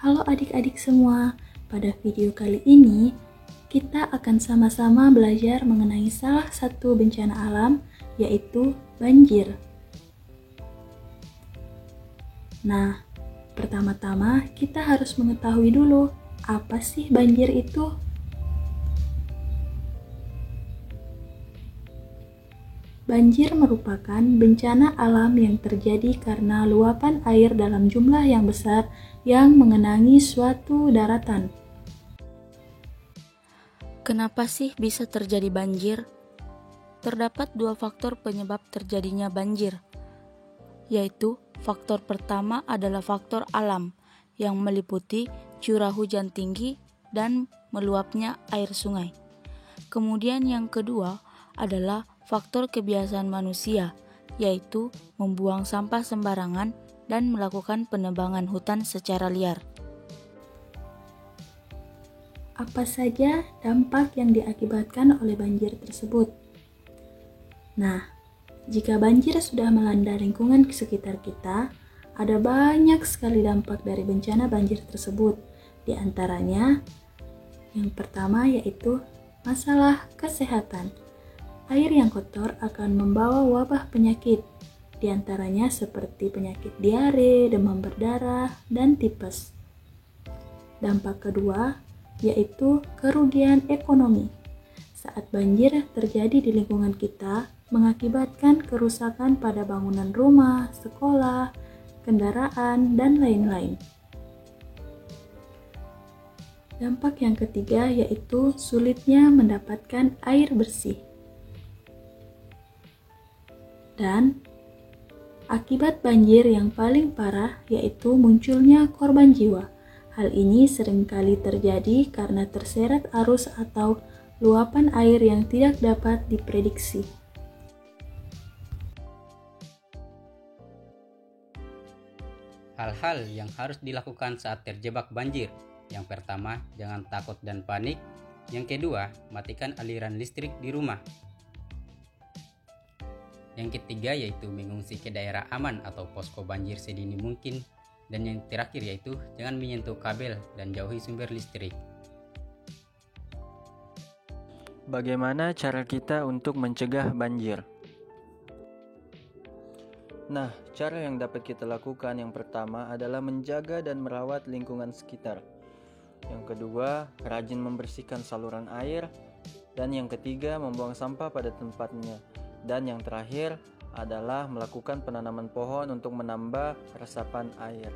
Halo adik-adik semua, pada video kali ini kita akan sama-sama belajar mengenai salah satu bencana alam, yaitu banjir. Nah, pertama-tama kita harus mengetahui dulu, apa sih banjir itu? Banjir merupakan bencana alam yang terjadi karena luapan air dalam jumlah yang besar yang mengenangi suatu daratan. Kenapa sih bisa terjadi banjir? Terdapat dua faktor penyebab terjadinya banjir, yaitu faktor pertama adalah faktor alam yang meliputi curah hujan tinggi dan meluapnya air sungai. Kemudian yang kedua adalah faktor kebiasaan manusia, yaitu membuang sampah sembarangan dan melakukan penebangan hutan secara liar. Apa saja dampak yang diakibatkan oleh banjir tersebut? Nah, jika banjir sudah melanda lingkungan sekitar kita, ada banyak sekali dampak dari bencana banjir tersebut. Di antaranya, yang pertama yaitu masalah kesehatan. Air yang kotor akan membawa wabah penyakit, di antaranya seperti penyakit diare, demam berdarah, dan tipes. Dampak kedua yaitu kerugian ekonomi. Saat banjir terjadi di lingkungan kita, mengakibatkan kerusakan pada bangunan rumah, sekolah, kendaraan, dan lain-lain. Dampak yang ketiga yaitu sulitnya mendapatkan air bersih. Dan akibat banjir yang paling parah yaitu munculnya korban jiwa. Hal ini seringkali terjadi karena terseret arus atau luapan air yang tidak dapat diprediksi. Hal-hal yang harus dilakukan saat terjebak banjir. Yang pertama, jangan takut dan panik. Yang kedua, matikan aliran listrik di rumah. Yang ketiga yaitu mengungsi ke daerah aman atau posko banjir sedini mungkin. Dan yang terakhir yaitu jangan menyentuh kabel dan jauhi sumber listrik. Bagaimana cara kita untuk mencegah banjir? Nah, cara yang dapat kita lakukan yang pertama adalah menjaga dan merawat lingkungan sekitar. Yang kedua, rajin membersihkan saluran air. Dan yang ketiga, membuang sampah pada tempatnya. Dan yang terakhir adalah melakukan penanaman pohon untuk menambah resapan air.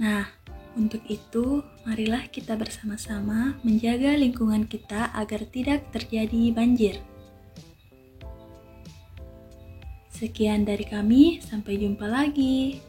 Nah, untuk itu, marilah kita bersama-sama menjaga lingkungan kita agar tidak terjadi banjir. Sekian dari kami, sampai jumpa lagi.